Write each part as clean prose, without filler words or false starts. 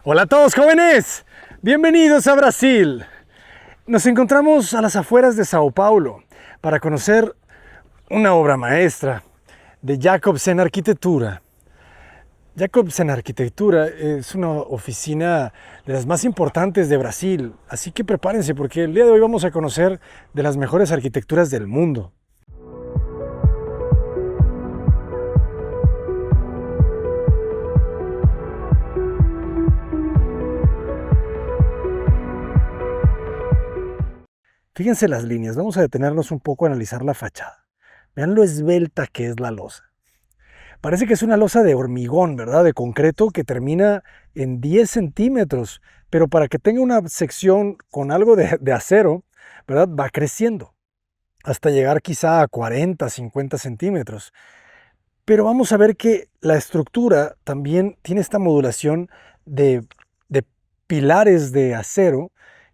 Hola a todos jóvenes, bienvenidos a Brasil. Nos encontramos a las afueras de Sao Paulo para conocer una obra maestra de Jacobsen Arquitectura. Jacobsen Arquitectura es una oficina de las más importantes de Brasil, así que prepárense porque el día de hoy vamos a conocer de las mejores arquitecturas del mundo. Fíjense las líneas, vamos a detenernos un poco a analizar la fachada. Vean lo esbelta que es la losa. Parece que es una losa de hormigón, ¿verdad? De concreto que termina en 10 centímetros, pero para que tenga una sección con algo de acero, ¿verdad? Va creciendo hasta llegar quizá a 40, 50 centímetros. Pero vamos a ver que la estructura también tiene esta modulación de pilares de acero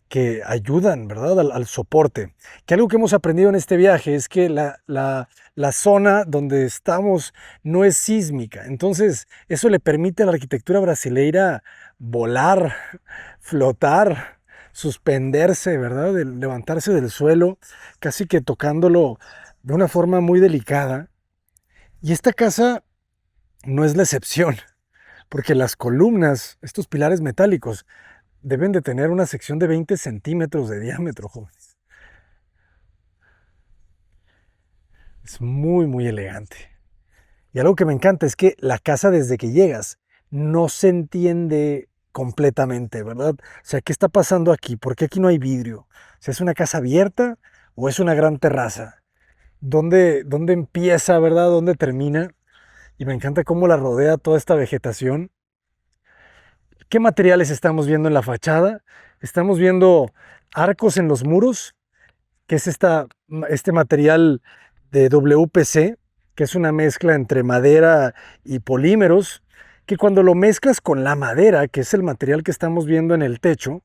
que ayudan, ¿verdad? Al soporte. Que algo que hemos aprendido en este viaje es que la zona donde estamos no es sísmica. Entonces, eso le permite a la arquitectura brasileira volar, flotar, suspenderse, ¿verdad? Levantarse del suelo, casi que tocándolo de una forma muy delicada. Y esta casa no es la excepción, porque las columnas, estos pilares metálicos, deben de tener una sección de 20 centímetros de diámetro, jóvenes. Es muy, muy elegante. Y algo que me encanta es que la casa desde que llegas no se entiende completamente, ¿verdad? O sea, ¿qué está pasando aquí? ¿Por qué aquí no hay vidrio? O sea, ¿es una casa abierta o es una gran terraza? ¿Dónde empieza, verdad? ¿Dónde termina? Y me encanta cómo la rodea toda esta vegetación. ¿Qué materiales estamos viendo en la fachada? Estamos viendo arcos en los muros, que es este material de WPC, que es una mezcla entre madera y polímeros, que cuando lo mezclas con la madera, que es el material que estamos viendo en el techo,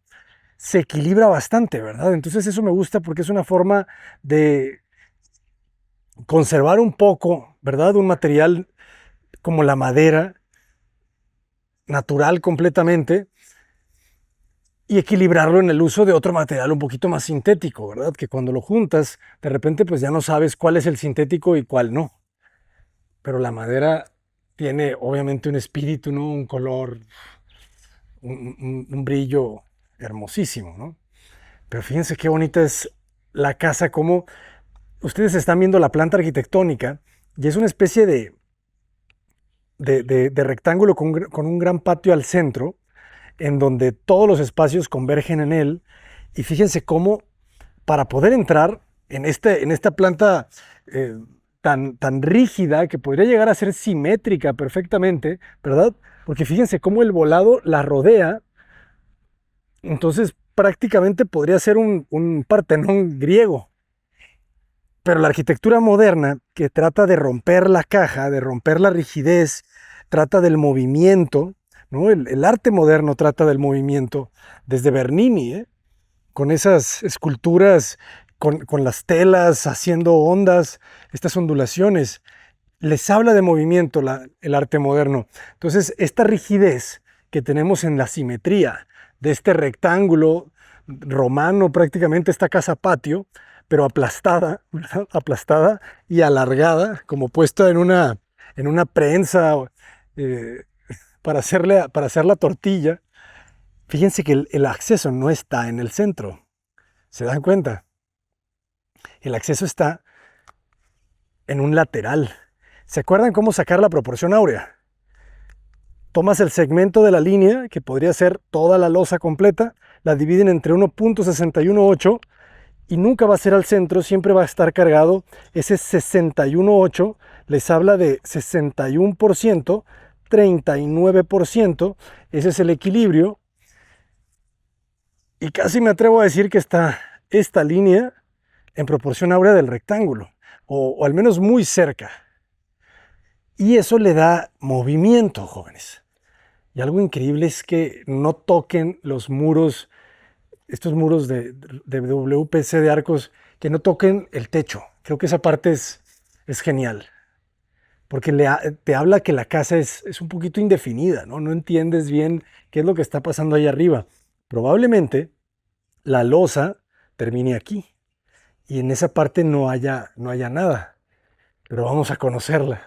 se equilibra bastante, ¿verdad? Entonces eso me gusta porque es una forma de conservar un poco, ¿verdad? Un material como la madera, natural completamente, y equilibrarlo en el uso de otro material un poquito más sintético, ¿verdad? Que cuando lo juntas, de repente pues ya no sabes cuál es el sintético y cuál no. Pero la madera tiene obviamente un espíritu, ¿no? Un color, un brillo hermosísimo, ¿no? Pero fíjense qué bonita es la casa, como ustedes están viendo la planta arquitectónica y es una especie de rectángulo con un gran patio al centro, en donde todos los espacios convergen en él. Y fíjense cómo para poder entrar en esta planta tan rígida que podría llegar a ser simétrica perfectamente, ¿verdad? Porque fíjense cómo el volado la rodea, entonces prácticamente podría ser un Partenón griego. Pero la arquitectura moderna, que trata de romper la caja, de romper la rigidez, trata del movimiento, ¿no? El arte moderno trata del movimiento, desde Bernini, ¿eh? Con esas esculturas, con las telas haciendo ondas, estas ondulaciones. Les habla de movimiento el arte moderno. Entonces, esta rigidez que tenemos en la simetría de este rectángulo romano, prácticamente esta casa patio, pero aplastada, ¿verdad? Aplastada y alargada, como puesta en una prensa eh, para hacer la tortilla. Fíjense que el acceso no está en el centro. ¿Se dan cuenta? El acceso está en un lateral. ¿Se acuerdan cómo sacar la proporción áurea? Tomas el segmento de la línea, que podría ser toda la losa completa, la dividen entre 1.618 y nunca va a ser al centro, siempre va a estar cargado. Ese 61.8 les habla de 61%, 39%, ese es el equilibrio. Y casi me atrevo a decir que está esta línea en proporción áurea del rectángulo, o al menos muy cerca. Y eso le da movimiento, jóvenes. Y algo increíble es que no toquen los muros, estos muros de WPC de arcos, que no toquen el techo. Creo que esa parte es genial. porque te habla que la casa es un poquito indefinida, ¿no? No entiendes bien qué es lo que está pasando ahí arriba. Probablemente la losa termine aquí y en esa parte no haya nada, pero vamos a conocerla.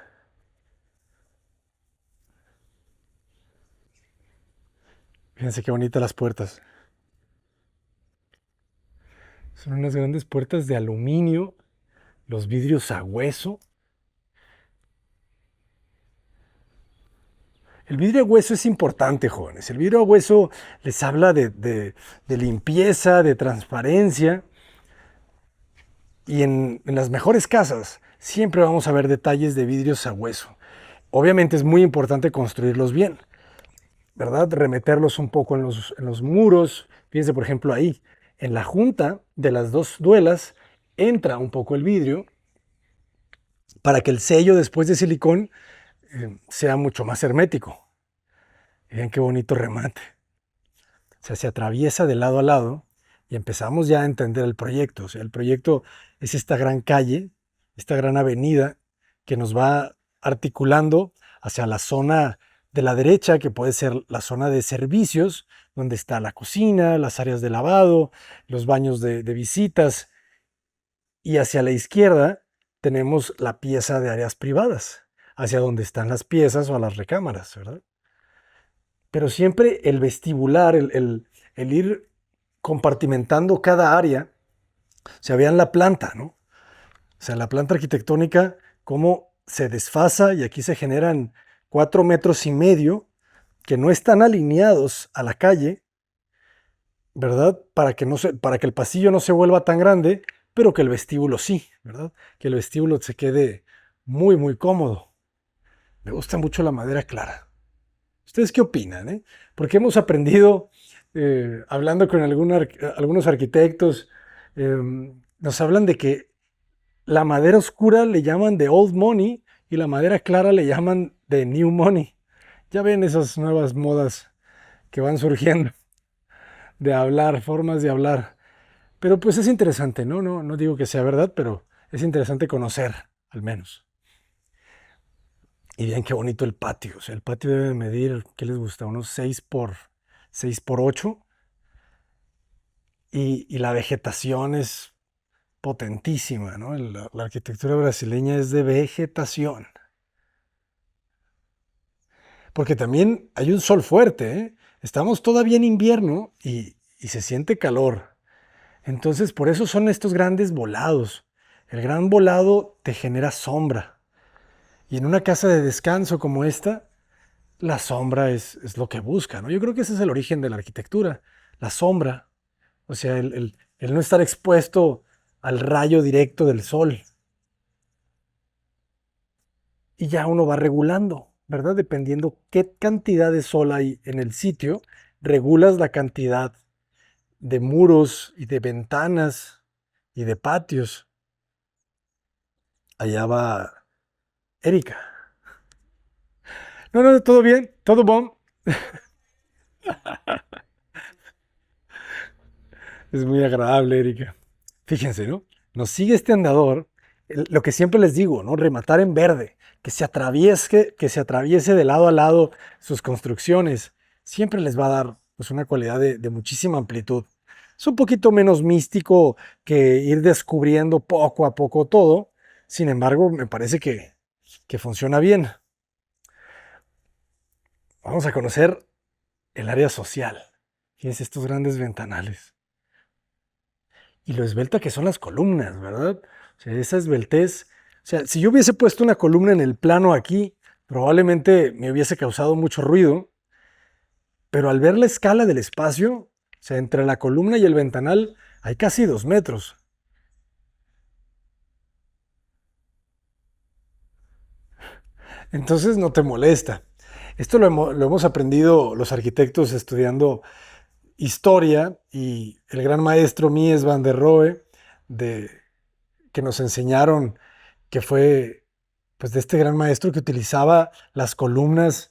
Fíjense qué bonitas las puertas. Son unas grandes puertas de aluminio, los vidrios a hueso. El vidrio a hueso es importante, jóvenes. El vidrio a hueso les habla de limpieza, de transparencia. Y en las mejores casas siempre vamos a ver detalles de vidrios a hueso. Obviamente es muy importante construirlos bien, ¿verdad? Remeterlos un poco en los muros. Fíjense, por ejemplo, ahí, en la junta de las dos duelas, entra un poco el vidrio para que el sello después de silicón sea mucho más hermético. Miren qué bonito remate. O sea, se atraviesa de lado a lado y empezamos ya a entender el proyecto. O sea, el proyecto es esta gran calle, esta gran avenida que nos va articulando hacia la zona de la derecha, que puede ser la zona de servicios, donde está la cocina, las áreas de lavado, los baños de visitas, y hacia la izquierda tenemos la pieza de áreas privadas, hacia donde están las piezas o las recámaras, ¿verdad? Pero siempre el vestibular, el ir compartimentando cada área, o sea, vean la planta, ¿no? O sea, la planta arquitectónica, cómo se desfasa y aquí se generan 4,5 metros que no están alineados a la calle, ¿verdad? Para que el pasillo no se vuelva tan grande, pero que el vestíbulo sí, ¿verdad? Que el vestíbulo se quede muy, muy cómodo. Me gusta mucho la madera clara. ¿Ustedes qué opinan? Porque hemos aprendido, hablando con algunos arquitectos, nos hablan de que la madera oscura le llaman de old money y la madera clara le llaman de new money. Ya ven esas nuevas modas que van surgiendo de hablar, formas de hablar. Pero pues es interesante, ¿no? No digo que sea verdad, pero es interesante conocer, al menos. Y bien, qué bonito el patio. O sea, el patio debe medir, ¿qué les gusta? Unos 6 por 8. Y la vegetación es potentísima, ¿no? La arquitectura brasileña es de vegetación. Porque también hay un sol fuerte, ¿eh? Estamos todavía en invierno y se siente calor. Entonces, por eso son estos grandes volados. El gran volado te genera sombra. Y en una casa de descanso como esta, la sombra es lo que busca, ¿no? Yo creo que ese es el origen de la arquitectura, la sombra. O sea, el no estar expuesto al rayo directo del sol. Y ya uno va regulando, ¿verdad? Dependiendo qué cantidad de sol hay en el sitio, regulas la cantidad de muros y de ventanas y de patios. Allá va Erika. No, todo bien, todo bon. Es muy agradable, Erika. Fíjense, ¿no? Nos sigue este andador, lo que siempre les digo, ¿no? Rematar en verde, que se atraviese de lado a lado sus construcciones, siempre les va a dar pues, una cualidad de muchísima amplitud. Es un poquito menos místico que ir descubriendo poco a poco todo, sin embargo, me parece que funciona bien. Vamos a conocer el área social. Fíjense estos grandes ventanales. Y lo esbelta que son las columnas, ¿verdad? O sea, esa esbeltez. O sea, si yo hubiese puesto una columna en el plano aquí, probablemente me hubiese causado mucho ruido, pero al ver la escala del espacio, o sea, entre la columna y el ventanal hay casi 2 metros. Entonces no te molesta. Esto lo hemos aprendido los arquitectos estudiando historia y el gran maestro Mies van der Rohe, de, que nos enseñaron que fue pues de este gran maestro que utilizaba las columnas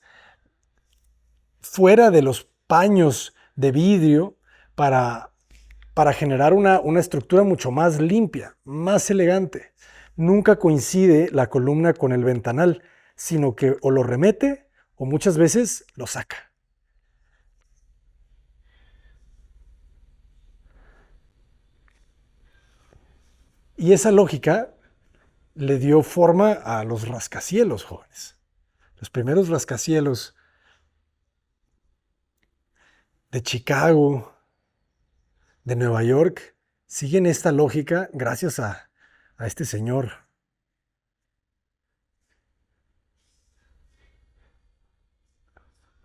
fuera de los paños de vidrio para, para generar una estructura mucho más limpia, más elegante. Nunca coincide la columna con el ventanal. sino que o lo remete o muchas veces lo saca. Y esa lógica le dio forma a los rascacielos, jóvenes. Los primeros rascacielos de Chicago, de Nueva York, siguen esta lógica gracias a este señor.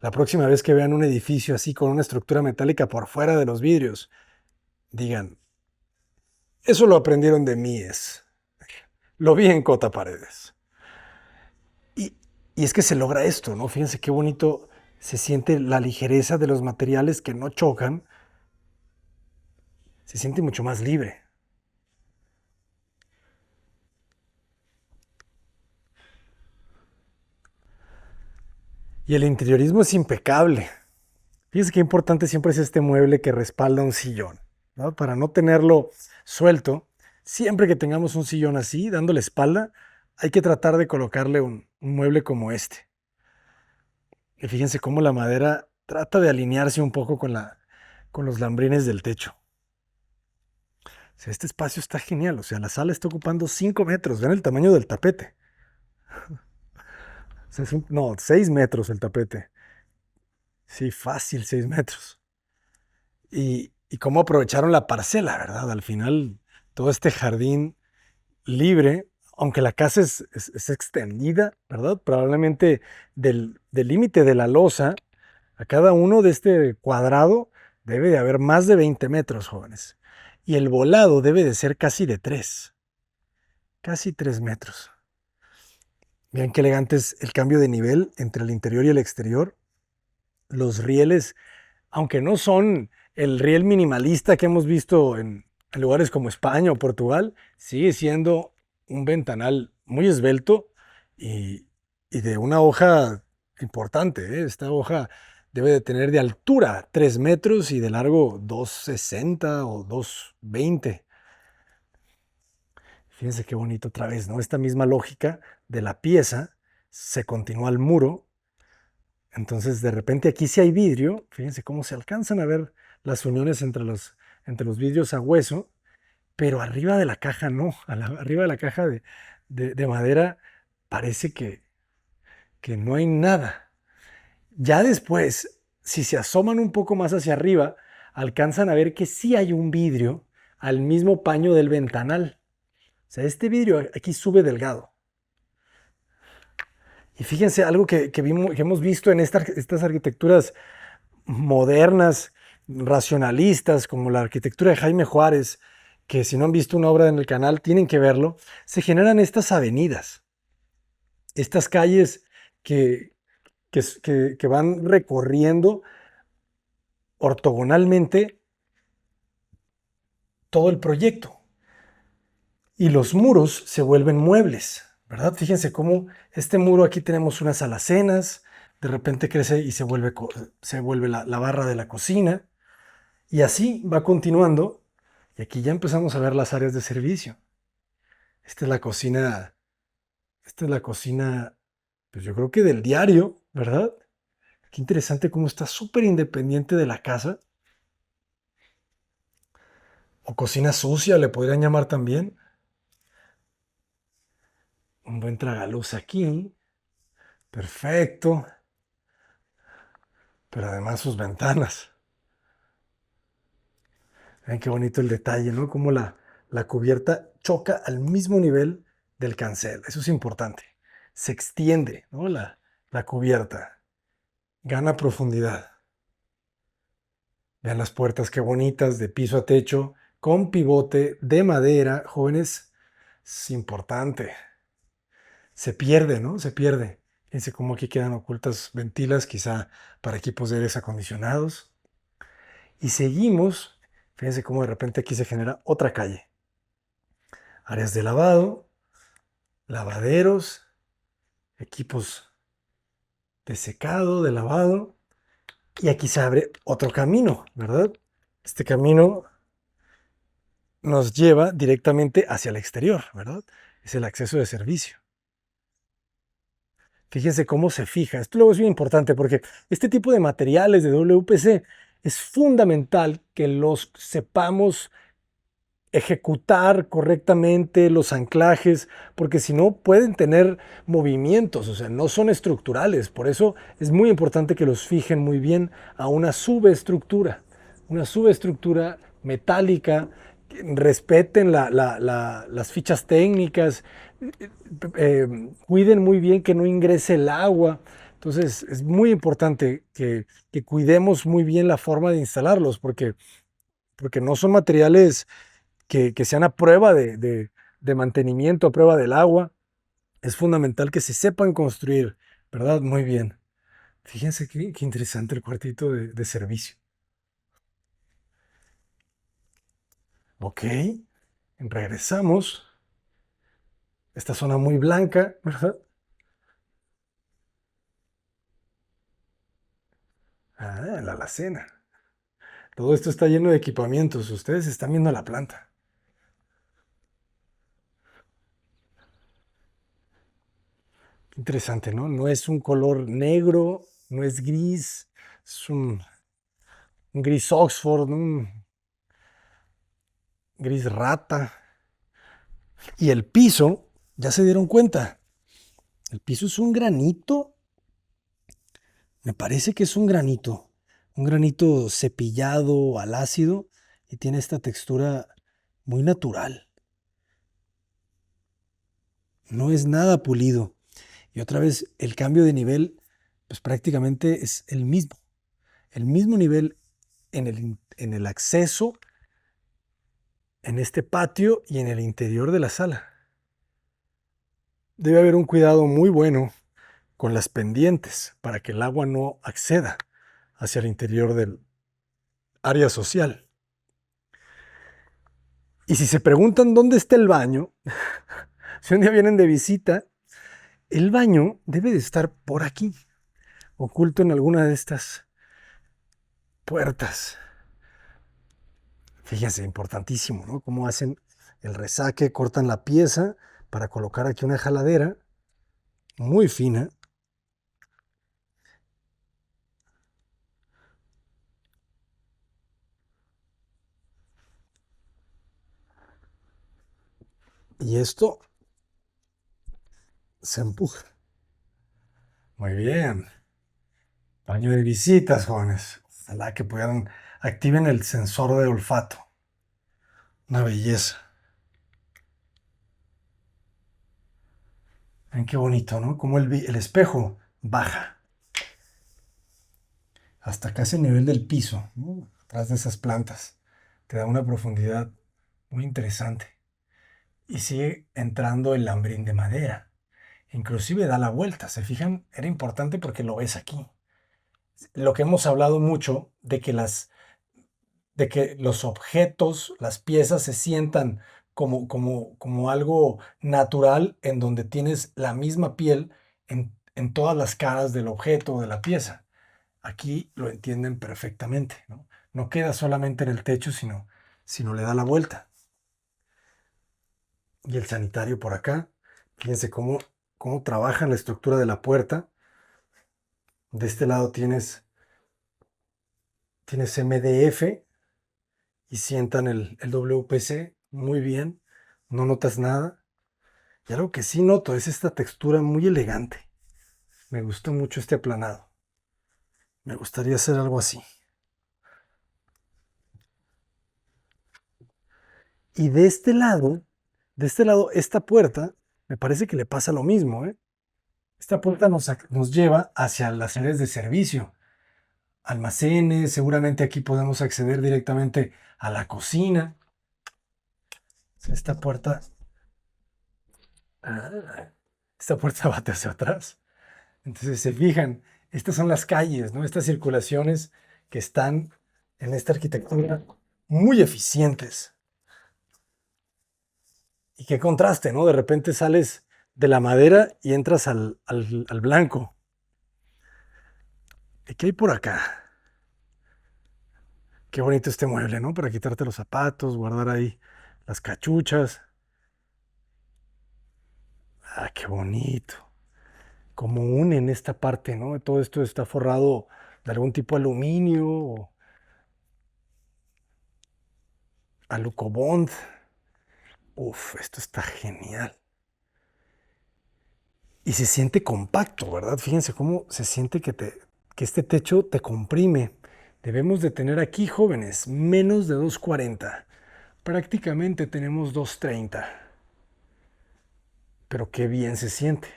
La próxima vez que vean un edificio así con una estructura metálica por fuera de los vidrios, digan, eso lo aprendieron de Mies. Lo vi en Cota Paredes. Y, y es que se logra esto, ¿no? Fíjense qué bonito se siente la ligereza de los materiales que no chocan. Se siente mucho más libre. Y el interiorismo es impecable. Fíjense qué importante siempre es este mueble que respalda un sillón, ¿no? Para no tenerlo suelto, siempre que tengamos un sillón así, dándole espalda, hay que tratar de colocarle un mueble como este. Y fíjense cómo la madera trata de alinearse un poco con los lambrines del techo. O sea, este espacio está genial. O sea, la sala está ocupando 5 metros. Vean el tamaño del tapete. O sea, no, 6 metros el tapete. Sí, fácil, 6 metros. Y cómo aprovecharon la parcela, ¿verdad? Al final, todo este jardín libre, aunque la casa es extendida, ¿verdad? Probablemente del límite de la losa a cada uno de este cuadrado debe de haber más de 20 metros, jóvenes. Y el volado debe de ser casi de 3, casi 3 metros. Vean qué elegante es el cambio de nivel entre el interior y el exterior. Los rieles, aunque no son el riel minimalista que hemos visto en lugares como España o Portugal, sigue siendo un ventanal muy esbelto y, y de una hoja importante, ¿eh? Esta hoja debe de tener de altura 3 metros y de largo 2,60 o 2,20. Fíjense qué bonito otra vez, ¿no? Esta misma lógica de la pieza se continúa al muro. Entonces, de repente aquí sí hay vidrio. Fíjense cómo se alcanzan a ver las uniones entre los vidrios a hueso, pero arriba de la caja no. Arriba de la caja de madera parece que no hay nada. Ya después, si se asoman un poco más hacia arriba, alcanzan a ver que sí hay un vidrio al mismo paño del ventanal. O sea, este vidrio aquí sube delgado. Y fíjense algo que hemos visto en estas arquitecturas modernas, racionalistas, como la arquitectura de Jaime Juárez, que si no han visto una obra en el canal, tienen que verlo, se generan estas avenidas, estas calles que, que van recorriendo ortogonalmente todo el proyecto. Y los muros se vuelven muebles, ¿verdad? Fíjense cómo este muro aquí tenemos unas alacenas, de repente crece y se vuelve la barra de la cocina, y así va continuando. Y aquí ya empezamos a ver las áreas de servicio. Esta es la cocina, esta es la cocina, pues yo creo que del diario, ¿verdad? Qué interesante cómo está súper independiente de la casa. O cocina sucia, le podrían llamar también. Un buen tragaluz aquí. Perfecto. Pero además sus ventanas. Vean qué bonito el detalle, ¿no? Cómo la cubierta choca al mismo nivel del cancel. Eso es importante. Se extiende, ¿no? La cubierta. Gana profundidad. Vean las puertas qué bonitas, de piso a techo, con pivote de madera. Jóvenes, es importante. Se pierde, ¿no? Se pierde. Fíjense cómo aquí quedan ocultas ventilas, quizá para equipos de aires acondicionados. Y seguimos, fíjense cómo de repente aquí se genera otra calle. Áreas de lavado, lavaderos, equipos de secado, de lavado. Y aquí se abre otro camino, ¿verdad? Este camino nos lleva directamente hacia el exterior, ¿verdad? Es el acceso de servicio. Fíjense cómo se fija. Esto luego es bien importante porque este tipo de materiales de WPC es fundamental que los sepamos ejecutar correctamente los anclajes, porque si no pueden tener movimientos, o sea, no son estructurales. Por eso es muy importante que los fijen muy bien a una subestructura metálica, que respeten las fichas técnicas, cuiden muy bien que no ingrese el agua. Entonces es muy importante que cuidemos muy bien la forma de instalarlos, porque no son materiales que sean a prueba de mantenimiento, a prueba del agua. Es fundamental que se sepan construir, ¿verdad? Muy bien. Fíjense qué interesante el cuartito de servicio. Ok, regresamos. Esta zona muy blanca, ¿verdad? Ah, la alacena. Todo esto está lleno de equipamientos. Ustedes están viendo la planta. Qué interesante, ¿no? No es un color negro, no es gris, es un gris Oxford, ¿no? Un gris rata. Y el piso, ya se dieron cuenta, el piso es un granito, me parece que es un granito cepillado al ácido y tiene esta textura muy natural, no es nada pulido. Y otra vez, el cambio de nivel, pues prácticamente es el mismo nivel en el acceso, en este patio y en el interior de la sala. Debe haber un cuidado muy bueno con las pendientes para que el agua no acceda hacia el interior del área social. Y si se preguntan dónde está el baño, si un día vienen de visita, el baño debe de estar por aquí, oculto en alguna de estas puertas. Fíjense, importantísimo, ¿no? Cómo hacen el resaque, cortan la pieza para colocar aquí una jaladera muy fina. Y esto se empuja. Muy bien. Baño de visitas, jóvenes. Ojalá que puedan, activen el sensor de olfato. Una belleza. Ven qué bonito, ¿no? Como el espejo baja hasta casi el nivel del piso, ¿no? Atrás de esas plantas. Te da una profundidad muy interesante. Y sigue entrando el lambrín de madera. Inclusive da la vuelta. ¿Se fijan? Era importante porque lo ves aquí. Lo que hemos hablado mucho de que los objetos, las piezas se sientan como algo natural en donde tienes la misma piel en todas las caras del objeto o de la pieza. Aquí lo entienden perfectamente, ¿no? No queda solamente en el techo, sino le da la vuelta. Y el sanitario por acá, fíjense cómo trabaja en la estructura de la puerta. De este lado tienes MDF y sientan el WPC muy bien, no notas nada. Y algo que sí noto es esta textura muy elegante. Me gustó mucho este aplanado. Me gustaría hacer algo así. Y de este lado, esta puerta, me parece que le pasa lo mismo, ¿eh? Esta puerta nos lleva hacia las áreas de servicio, almacenes, seguramente aquí podemos acceder directamente a la cocina. Esta puerta, ah, esta puerta va hacia atrás. Entonces, se fijan, estas son las calles, ¿no? Estas circulaciones que están en esta arquitectura muy eficientes. Y qué contraste, ¿no? De repente sales de la madera y entras al blanco. ¿Y qué hay por acá? Qué bonito este mueble, ¿no? Para quitarte los zapatos, guardar ahí las cachuchas. Ah, qué bonito. como unen esta parte, ¿no? Todo esto está forrado de algún tipo de aluminio o alucobond. Uf, esto está genial. Y se siente compacto, ¿verdad? Fíjense cómo se siente que este techo te comprime. Debemos de tener aquí, jóvenes, menos de 240. Prácticamente tenemos 230. Pero qué bien se siente.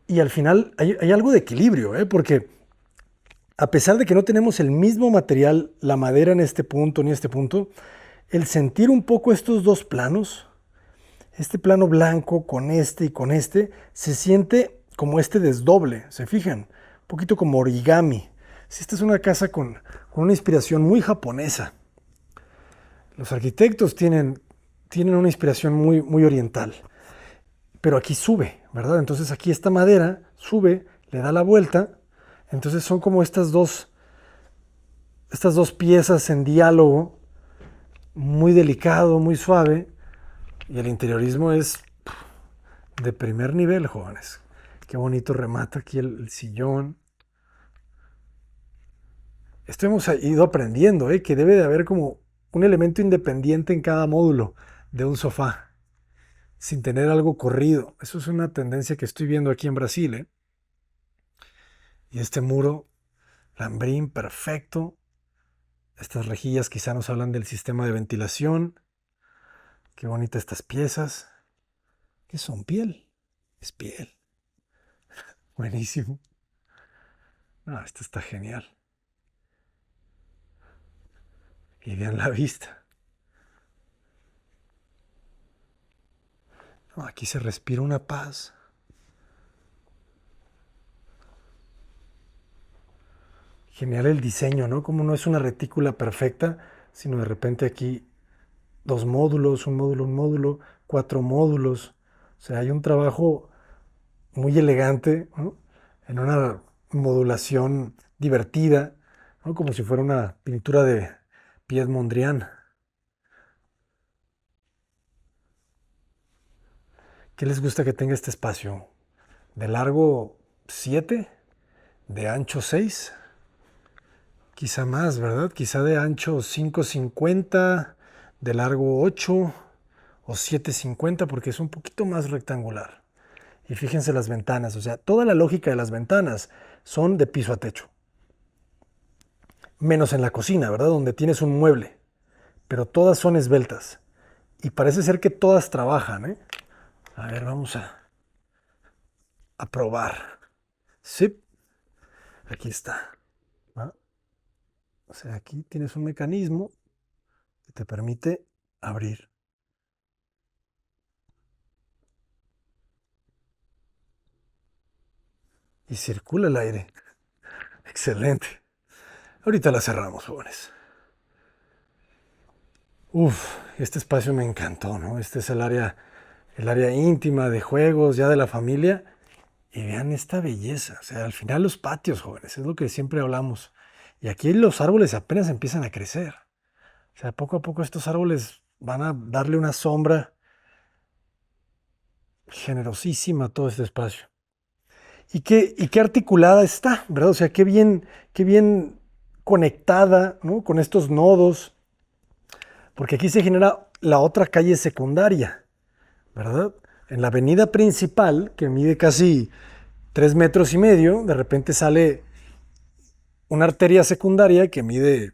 Y al final hay algo de equilibrio, ¿eh? Porque a pesar de que no tenemos el mismo material, la madera en este punto ni este punto, el sentir un poco estos dos planos, este plano blanco con este y con este, se siente como este desdoble, ¿se fijan? Un poquito como origami. Si esta es una casa con una inspiración muy japonesa. Los arquitectos tienen una inspiración muy oriental. Pero aquí sube, ¿verdad? Entonces aquí esta madera sube, le da la vuelta. Entonces son como estas dos piezas en diálogo, muy delicado, muy suave. Y el interiorismo es de primer nivel, jóvenes. Qué bonito remata aquí el sillón. Esto hemos ido aprendiendo, que debe de haber como un elemento independiente en cada módulo de un sofá, sin tener algo corrido. Eso es una tendencia que estoy viendo aquí en Brasil, ¿eh? Y este muro, lambrín perfecto. Estas rejillas quizá nos hablan del sistema de ventilación. Qué bonitas estas piezas. ¿Qué son? Piel. Es piel. Buenísimo. Ah, esto está genial. Y vean la vista. No, aquí se respira una paz. Genial el diseño, ¿no? Como no es una retícula perfecta, sino de repente aquí dos módulos, un módulo, cuatro módulos. O sea, hay un trabajo muy elegante, ¿no? En una modulación divertida, ¿no? Como si fuera una pintura de Piet Mondrian. ¿Qué les gusta que tenga este espacio? De largo 7, de ancho 6, quizá más, ¿verdad? Quizá de ancho 5,50, de largo 8 o 7,50 porque es un poquito más rectangular. Y fíjense las ventanas, o sea, toda la lógica de las ventanas son de piso a techo. Menos en la cocina, ¿verdad? Donde tienes un mueble. Pero todas son esbeltas. Y parece ser que todas trabajan, ¿eh? A ver, vamos a probar. Sí, aquí está. ¿Va? O sea, aquí tienes un mecanismo que te permite abrir. Y circula el aire. Excelente. Ahorita la cerramos, jóvenes. Uf, este espacio me encantó, ¿no? Este es el área íntima de juegos, ya de la familia. Y vean esta belleza. O sea, al final los patios, jóvenes, es lo que siempre hablamos. Y aquí los árboles apenas empiezan a crecer. O sea, poco a poco estos árboles van a darle una sombra generosísima a todo este espacio. Y qué articulada está, ¿verdad? O sea, qué bien conectada, ¿no? Con estos nodos, porque aquí se genera la otra calle secundaria, ¿verdad? En la avenida principal, que mide casi 3,5 metros, de repente sale una arteria secundaria que mide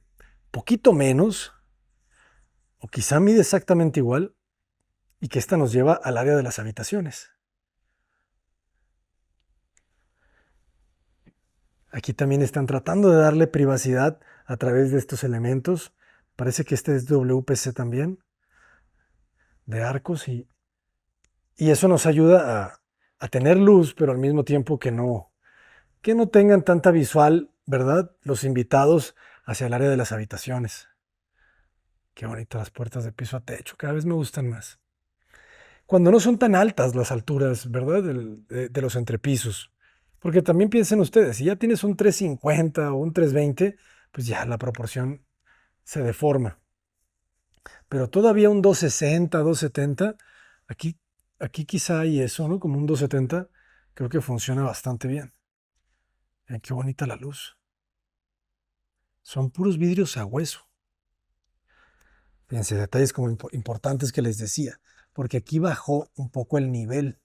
poquito menos, o quizá mide exactamente igual, y que esta nos lleva al área de las habitaciones. Aquí también están tratando de darle privacidad a través de estos elementos. Parece que este es WPC también, de arcos, y eso nos ayuda a tener luz, pero al mismo tiempo que no tengan tanta visual, ¿verdad? Los invitados hacia el área de las habitaciones. Qué bonitas las puertas de piso a techo, cada vez me gustan más. Cuando no son tan altas las alturas, ¿verdad? De los entrepisos. Porque también piensen ustedes, si ya tienes un 350 o un 320, pues ya la proporción se deforma. Pero todavía un 260, 270, aquí, aquí quizá hay eso, ¿no? Como un 270, creo que funciona bastante bien. Vean qué bonita la luz. Son puros vidrios a hueso. Fíjense, detalles como importantes que les decía, porque aquí bajó un poco el nivel,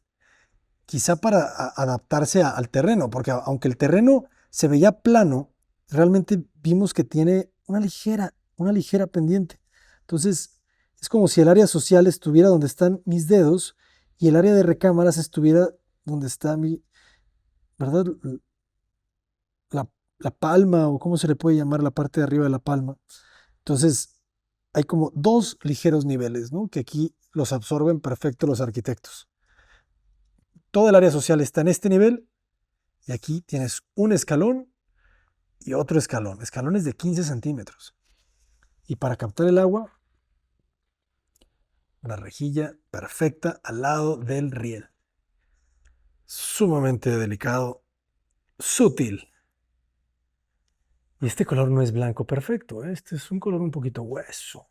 quizá para adaptarse al terreno, porque aunque el terreno se veía plano, realmente vimos que tiene una ligera pendiente. Entonces, es como si el área social estuviera donde están mis dedos y el área de recámaras estuviera donde está ¿verdad? La, la palma, o cómo se le puede llamar la parte de arriba de la palma. Entonces, hay como dos ligeros niveles, ¿no? Que aquí los absorben perfecto los arquitectos. Toda el área social está en este nivel y aquí tienes un escalón y otro escalón, escalones de 15 centímetros. Y para captar el agua, una rejilla perfecta al lado del riel. Sumamente delicado, sutil. Y este color no es blanco perfecto, ¿eh? Este es un color un poquito hueso.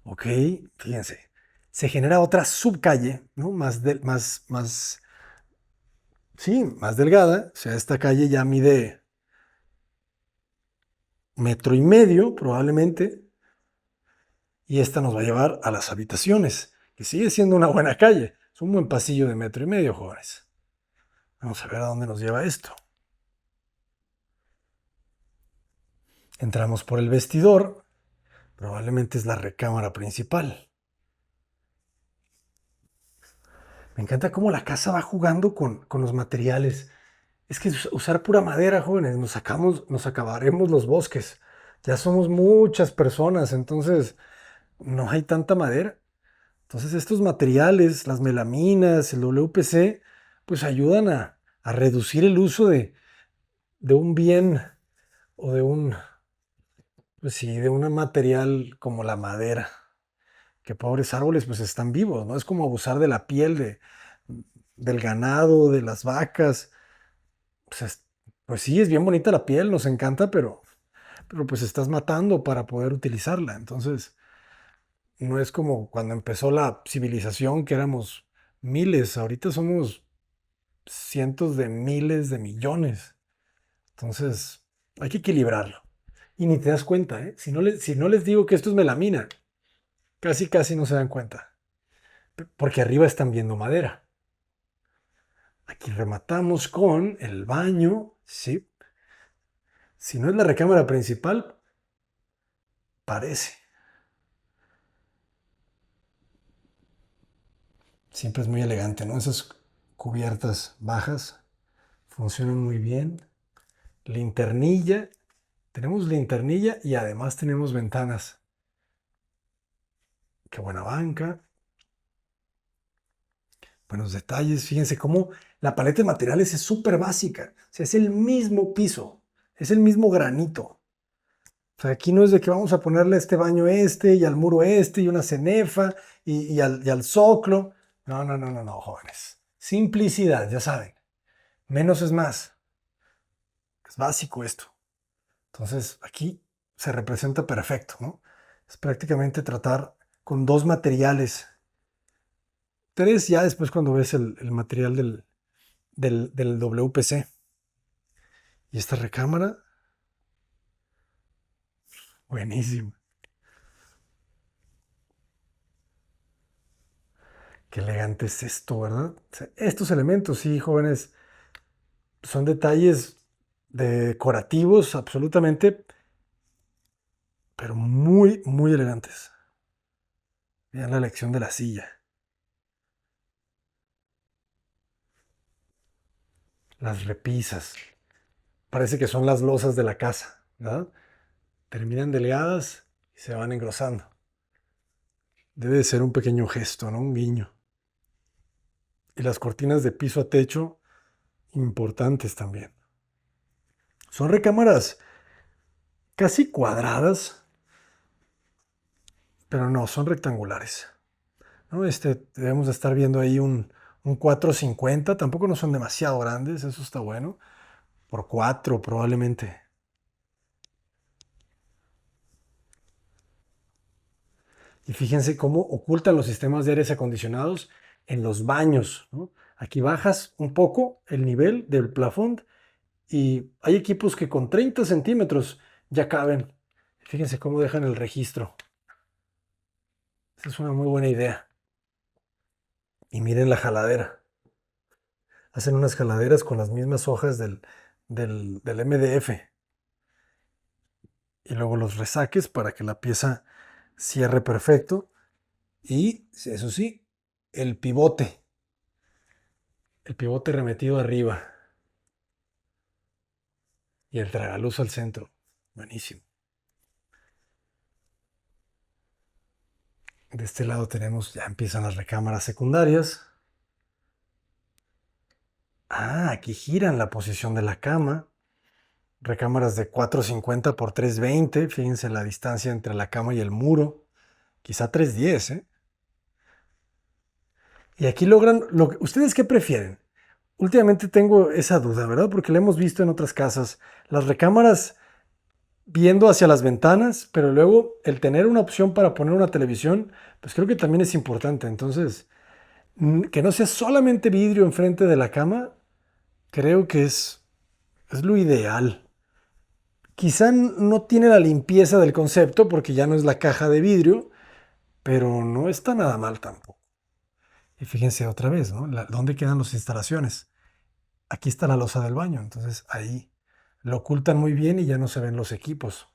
Ok, fíjense. Se genera otra subcalle, ¿no? Sí, más delgada. O sea, esta calle ya mide 1,5 metros probablemente. Y esta nos va a llevar a las habitaciones, que sigue siendo una buena calle. Es un buen pasillo de 1,5 metros, jóvenes. Vamos a ver a dónde nos lleva esto. Entramos por el vestidor. Probablemente es la recámara principal. Me encanta cómo la casa va jugando con los materiales. Es que usar pura madera, jóvenes, nos acabaremos los bosques. Ya somos muchas personas, entonces no hay tanta madera. Entonces estos materiales, las melaminas, el WPC, pues ayudan a reducir el uso de un bien o pues sí, de un material como la madera, que pobres árboles pues están vivos, ¿no? Es como abusar de la piel del ganado, de las vacas. Pues, pues sí, es bien bonita la piel, nos encanta, pero pues estás matando para poder utilizarla. Entonces, no es como cuando empezó la civilización, que éramos miles, ahorita somos cientos de miles de millones. Entonces, hay que equilibrarlo. Y ni te das cuenta, ¿eh? Si no les digo que esto es melamina, casi casi no se dan cuenta, porque arriba están viendo madera. Aquí rematamos con el baño, ¿sí? Si no es la recámara principal, parece. Siempre es muy elegante, ¿no? Esas cubiertas bajas funcionan muy bien. Linternilla. Tenemos linternilla y además tenemos ventanas. Qué buena banca. Buenos detalles. Fíjense cómo la paleta de materiales es súper básica. O sea, es el mismo piso. Es el mismo granito. O sea, aquí no es de que vamos a ponerle a este baño y al muro y una cenefa y al zoclo. No, no, no, no, no, jóvenes. Simplicidad, ya saben. Menos es más. Es básico esto. Entonces, aquí se representa perfecto, ¿no? Es prácticamente tratar con dos materiales. Tres ya después cuando ves el material del WPC. Y esta recámara, buenísimo. Qué elegante es esto, ¿verdad? O sea, estos elementos, sí, jóvenes, son detalles decorativos absolutamente, pero muy, muy elegantes. Vean la elección de la silla, las repisas. Parece que son las losas de la casa, ¿verdad? Terminan delgadas y se van engrosando. Debe de ser un pequeño gesto, ¿no? Un guiño. Y las cortinas de piso a techo, importantes también. Son recámaras casi cuadradas, pero no, son rectangulares, ¿no? Debemos de estar viendo ahí un 450, tampoco no son demasiado grandes, eso está bueno. Por 4 probablemente. Y fíjense cómo ocultan los sistemas de aires acondicionados en los baños, ¿no? Aquí bajas un poco el nivel del plafond y hay equipos que con 30 centímetros ya caben. Fíjense cómo dejan el registro. Esa es una muy buena idea. Y miren la jaladera. Hacen unas jaladeras con las mismas hojas del MDF. Y luego los resaques para que la pieza cierre perfecto. Y eso sí, el pivote. El pivote remetido arriba. Y el tragaluz al centro. Buenísimo. De este lado tenemos, ya empiezan las recámaras secundarias. Ah, aquí giran la posición de la cama. Recámaras de 450 por 320. Fíjense la distancia entre la cama y el muro. Quizá 310, ¿eh? Y aquí logran ¿Ustedes qué prefieren? Últimamente tengo esa duda, ¿verdad? Porque la hemos visto en otras casas. Las recámaras viendo hacia las ventanas, pero luego el tener una opción para poner una televisión, pues creo que también es importante. Entonces, que no sea solamente vidrio enfrente de la cama, creo que es lo ideal. Quizá no tiene la limpieza del concepto porque ya no es la caja de vidrio, pero no está nada mal tampoco. Y fíjense otra vez, ¿no? ¿Dónde quedan las instalaciones? Aquí está la losa del baño, entonces ahí lo ocultan muy bien y ya no se ven los equipos.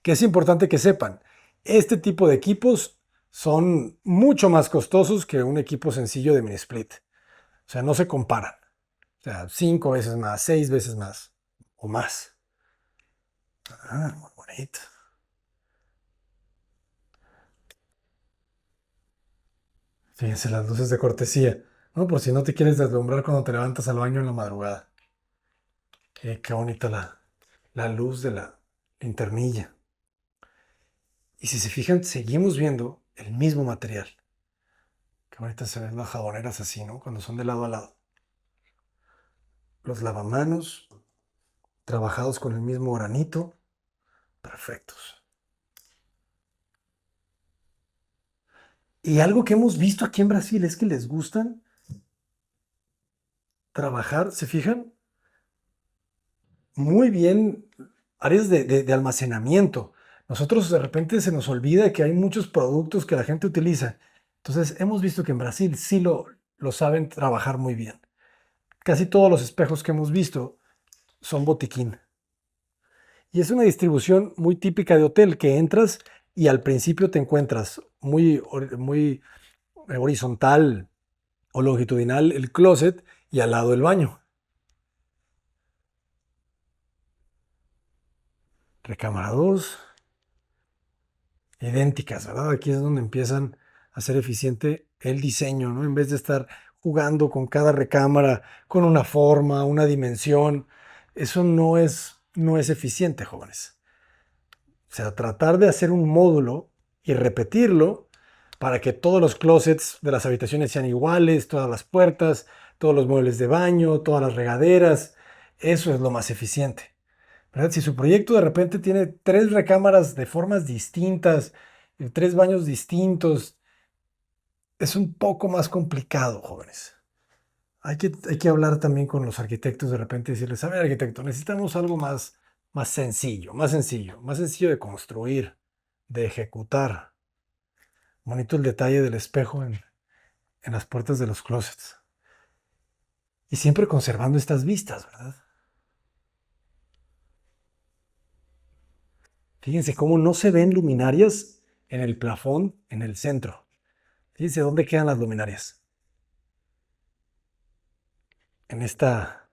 Que es importante que sepan, este tipo de equipos son mucho más costosos que un equipo sencillo de mini split. O sea, no se comparan. O sea, 5 veces más, 6 veces más o más. Ah, muy bonito. Fíjense las luces de cortesía, ¿no? Por si no te quieres deslumbrar cuando te levantas al baño en la madrugada. Qué bonita la luz de la linternilla. Y si se fijan, seguimos viendo el mismo material. Qué bonitas se ven las jaboneras así, ¿no? Cuando son de lado a lado. Los lavamanos, trabajados con el mismo granito. Perfectos. Y algo que hemos visto aquí en Brasil es que les gustan trabajar, ¿se fijan? Muy bien áreas de almacenamiento. Nosotros de repente se nos olvida que hay muchos productos que la gente utiliza. Entonces hemos visto que en Brasil sí lo saben trabajar muy bien. Casi todos los espejos que hemos visto son botiquín. Y es una distribución muy típica de hotel que entras y al principio te encuentras muy horizontal o longitudinal el closet y al lado el baño. Recámara 2, idénticas, ¿verdad? Aquí es donde empiezan a ser eficiente el diseño, ¿no? En vez de estar jugando con cada recámara, con una forma, una dimensión, eso no es eficiente, jóvenes. O sea, tratar de hacer un módulo y repetirlo para que todos los closets de las habitaciones sean iguales, todas las puertas, todos los muebles de baño, todas las regaderas, eso es lo más eficiente. ¿Verdad? Si su proyecto de repente tiene 3 recámaras de formas distintas, 3 baños distintos, es un poco más complicado, jóvenes. Hay que hablar también con los arquitectos de repente y decirles, a ver, arquitecto, necesitamos algo más sencillo, más sencillo de construir, de ejecutar. Bonito el detalle del espejo en las puertas de los closets. Y siempre conservando estas vistas, ¿verdad? Fíjense cómo no se ven luminarias en el plafón en el centro. Fíjense dónde quedan las luminarias. En esta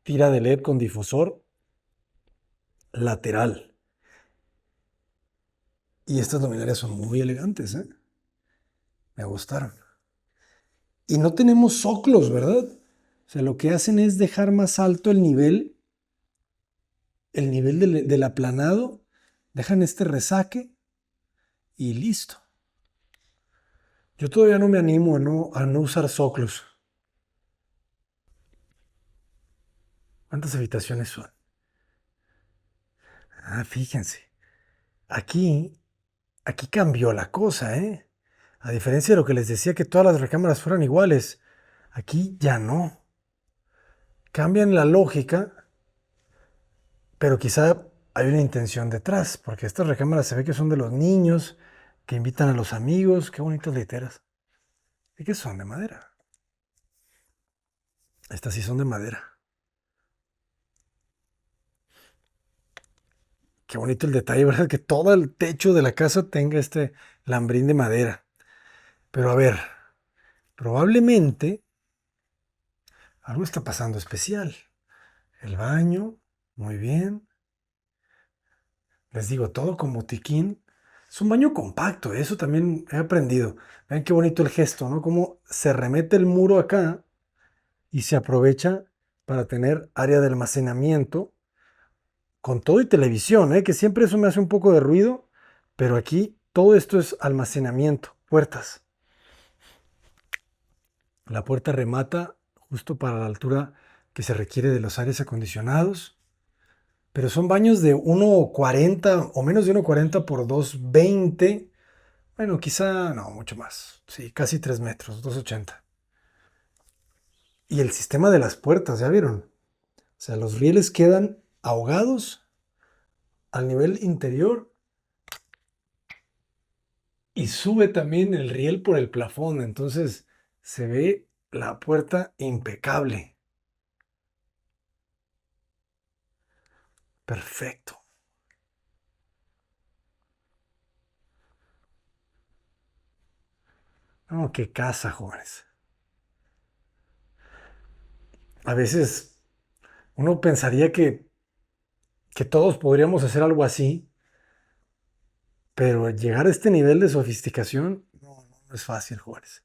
tira de LED con difusor lateral. Y estas luminarias son muy elegantes, ¿eh? Me gustaron. Y no tenemos soclos, ¿verdad? O sea, lo que hacen es dejar más alto el nivel del aplanado, dejan este resaque y listo. Yo todavía no me animo a no usar soclos. ¿Cuántas habitaciones son? Ah, fíjense. Aquí, aquí cambió la cosa, ¿eh? A diferencia de lo que les decía que todas las recámaras fueran iguales. Aquí ya no. Cambian la lógica, pero quizá hay una intención detrás, porque estas recámaras se ve que son de los niños, que invitan a los amigos. Qué bonitas literas. ¿Y qué son? De madera. Estas sí son de madera. Qué bonito el detalle, ¿verdad? Que todo el techo de la casa tenga este lambrín de madera. Pero a ver, probablemente algo está pasando especial. El baño, muy bien. Les digo, todo con botiquín. Es un baño compacto, eso también he aprendido. Vean qué bonito el gesto, ¿no? Cómo se remete el muro acá y se aprovecha para tener área de almacenamiento con todo y televisión, ¿eh? Que siempre eso me hace un poco de ruido, pero aquí todo esto es almacenamiento, puertas. La puerta remata justo para la altura que se requiere de los aires acondicionados, pero son baños de 1,40 o menos de 1,40 por 2,20. Bueno, quizá no, mucho más. Sí, casi 3 metros, 2,80. Y el sistema de las puertas, ¿ya vieron? O sea, los rieles quedan ahogados al nivel interior y sube también el riel por el plafón. Entonces se ve la puerta impecable. Perfecto. No, qué casa, jóvenes. A veces uno pensaría que todos podríamos hacer algo así, pero llegar a este nivel de sofisticación no es fácil, jóvenes.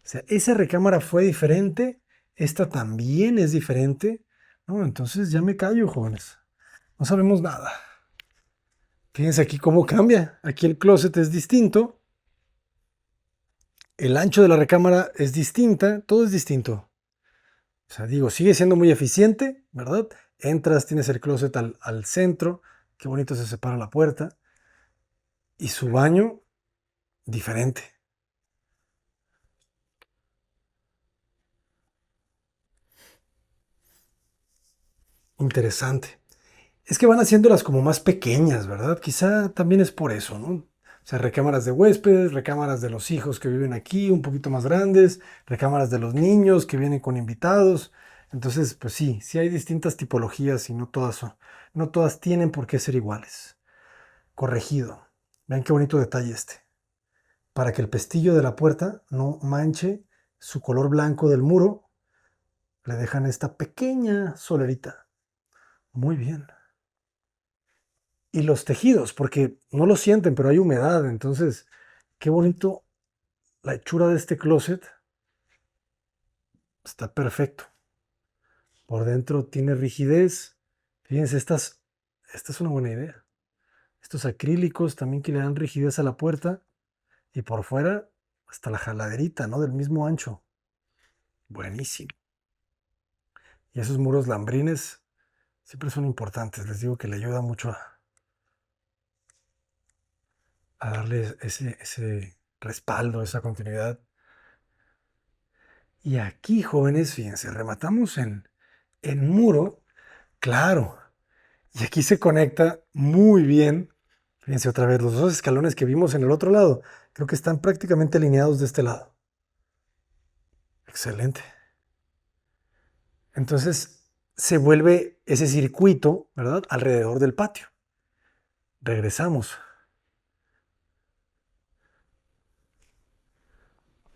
O sea, esa recámara fue diferente, esta también es diferente. No, entonces ya me callo, jóvenes. No sabemos nada. Fíjense aquí cómo cambia. Aquí el closet es distinto, el ancho de la recámara es distinta, todo es distinto. O sea, digo, sigue siendo muy eficiente, ¿verdad? Entras, tienes el closet al centro, qué bonito se separa la puerta. Y su baño, diferente. Interesante. Es que van haciéndolas como más pequeñas, ¿verdad? Quizá también es por eso, ¿no? O sea, recámaras de huéspedes, recámaras de los hijos que viven aquí, un poquito más grandes, recámaras de los niños que vienen con invitados. Entonces, pues sí, sí hay distintas tipologías y no todas son, no todas tienen por qué ser iguales. Corregido. Vean qué bonito detalle este. Para que el pestillo de la puerta no manche su color blanco del muro, le dejan esta pequeña solerita. Muy bien. Y los tejidos, porque no lo sienten, pero hay humedad. Entonces, qué bonito la hechura de este closet. Está perfecto. Por dentro tiene rigidez. Fíjense, esta es una buena idea. Estos acrílicos también que le dan rigidez a la puerta. Y por fuera, hasta la jaladerita, ¿no? Del mismo ancho. Buenísimo. Y esos muros lambrines siempre son importantes. Les digo que le ayuda mucho a darle ese respaldo, esa continuidad. Y aquí, jóvenes, fíjense, rematamos en muro, claro. Y aquí se conecta muy bien. Fíjense otra vez, los dos escalones que vimos en el otro lado, creo que están prácticamente alineados de este lado. Excelente. Entonces se vuelve ese circuito, ¿verdad? Alrededor del patio. Regresamos.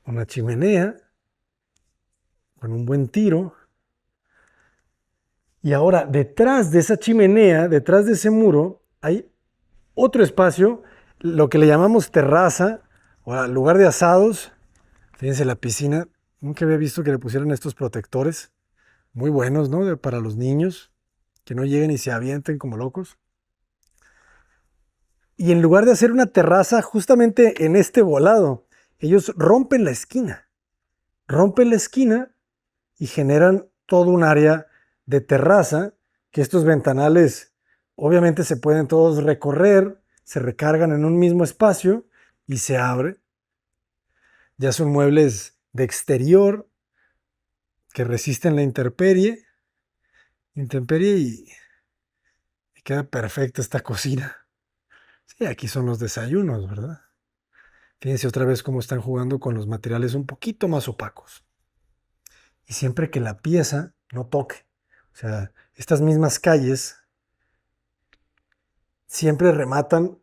Una chimenea con un buen tiro. Y ahora, detrás de esa chimenea, detrás de ese muro, hay otro espacio, lo que le llamamos terraza o lugar de asados. Fíjense la piscina, nunca había visto que le pusieran estos protectores, muy buenos, ¿no? Para los niños, que no lleguen y se avienten como locos. Y en lugar de hacer una terraza justamente en este volado, ellos rompen la esquina y generan todo un área de terraza, que estos ventanales obviamente se pueden todos recorrer, se recargan en un mismo espacio y se abre. Ya son muebles de exterior que resisten la intemperie y queda perfecta esta cocina. Sí, aquí son los desayunos, ¿verdad? Fíjense otra vez cómo están jugando con los materiales un poquito más opacos. Y siempre que la pieza no toque. O sea, estas mismas calles siempre rematan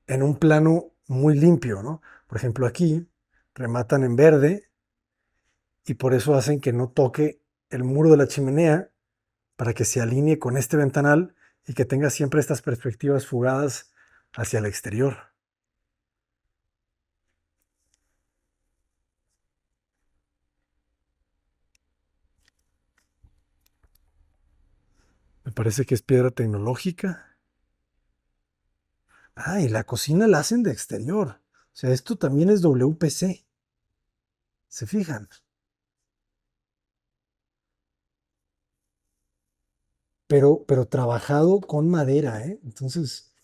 en un plano muy limpio, ¿no? Por ejemplo, aquí rematan en verde y por eso hacen que no toque el muro de la chimenea para que se alinee con este ventanal y que tenga siempre estas perspectivas fugadas hacia el exterior. Me parece que es piedra tecnológica. Ah, y la cocina la hacen de exterior. O sea, esto también es WPC. ¿Se fijan? Pero trabajado con madera, ¿eh? Entonces,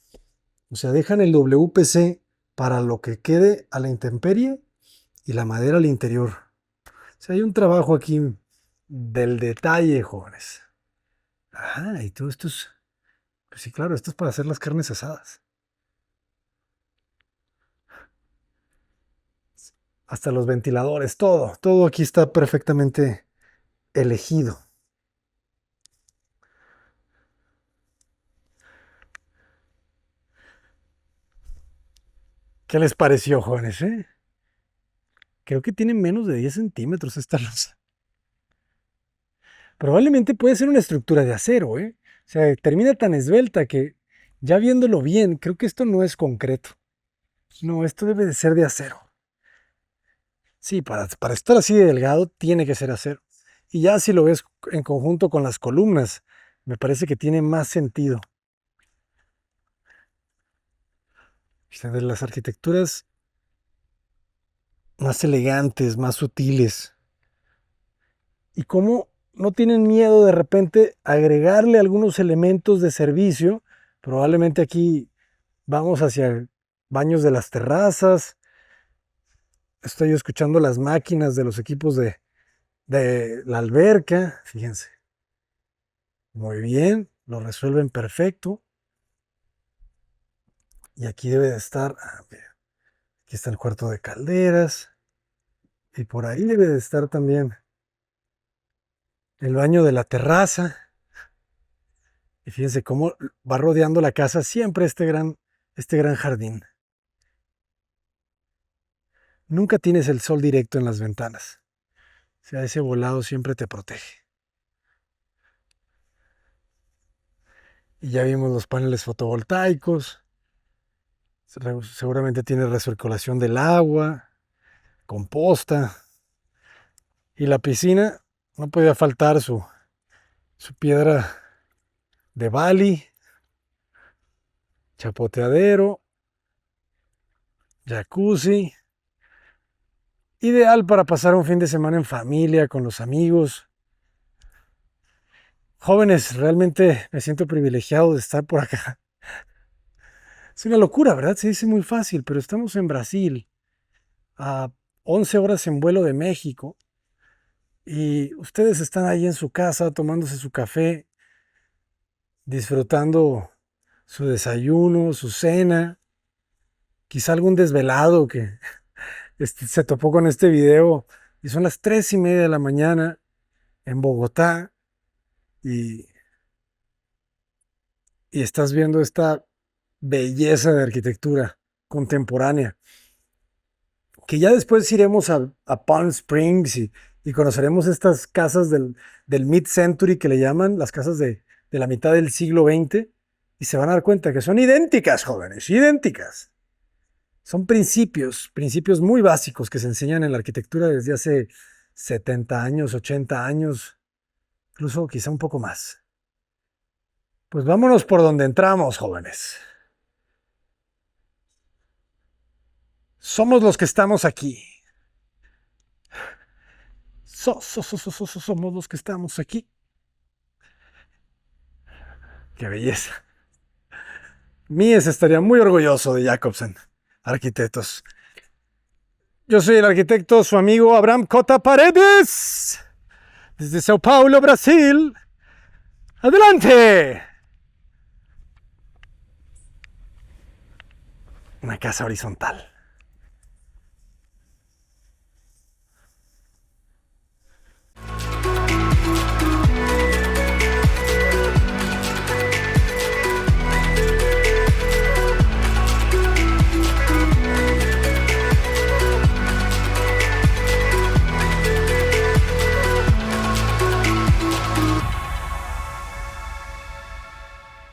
o sea, dejan el WPC para lo que quede a la intemperie y la madera al interior. O sea, hay un trabajo aquí del detalle, jóvenes. Ah, y todo esto es, pues sí, claro, esto es para hacer las carnes asadas. Hasta los ventiladores, todo aquí está perfectamente elegido. ¿Qué les pareció, jóvenes, eh? Creo que tiene menos de 10 centímetros esta losa. Probablemente puede ser una estructura de acero, ¿eh? O sea, termina tan esbelta que ya viéndolo bien, creo que esto no es concreto. No, esto debe de ser de acero. Sí, para estar así de delgado tiene que ser acero. Y ya si lo ves en conjunto con las columnas, me parece que tiene más sentido. O sea, de las arquitecturas más elegantes, más sutiles. Y cómo no tienen miedo de repente agregarle algunos elementos de servicio. Probablemente aquí vamos hacia baños de las terrazas. Estoy escuchando las máquinas de los equipos de la alberca. Fíjense. Muy bien, lo resuelven perfecto. Y aquí debe de estar, mira, aquí está el cuarto de calderas. Y por ahí debe de estar también el baño de la terraza. Y fíjense cómo va rodeando la casa siempre este gran jardín. Nunca tienes el sol directo en las ventanas. O sea, ese volado siempre te protege. Y ya vimos los paneles fotovoltaicos. Seguramente tiene recirculación del agua, composta. Y la piscina, no podía faltar su piedra de Bali, chapoteadero, jacuzzi. Ideal para pasar un fin de semana en familia, con los amigos. Jóvenes, realmente me siento privilegiado de estar por acá. Es una locura, ¿verdad? Se dice muy fácil, pero estamos en Brasil, a 11 horas en vuelo de México, y ustedes están ahí en su casa tomándose su café, disfrutando su desayuno, su cena, quizá algún desvelado que se topó con este video y son las 3:30 de la mañana en Bogotá y, y estás viendo esta belleza de arquitectura contemporánea, que ya después iremos a Palm Springs y conoceremos estas casas del mid-century que le llaman, las casas de la mitad del siglo XX, y se van a dar cuenta que son idénticas, jóvenes, idénticas. Son principios muy básicos que se enseñan en la arquitectura desde hace 70 años, 80 años, incluso quizá un poco más. Pues vámonos por donde entramos, jóvenes. Somos los que estamos aquí. Somos los que estamos aquí. Qué belleza. Mies estaría muy orgulloso de Jacobsen, arquitectos. Yo soy el arquitecto, su amigo Abraham Cota Paredes, desde Sao Paulo, Brasil. ¡Adelante! Una casa horizontal.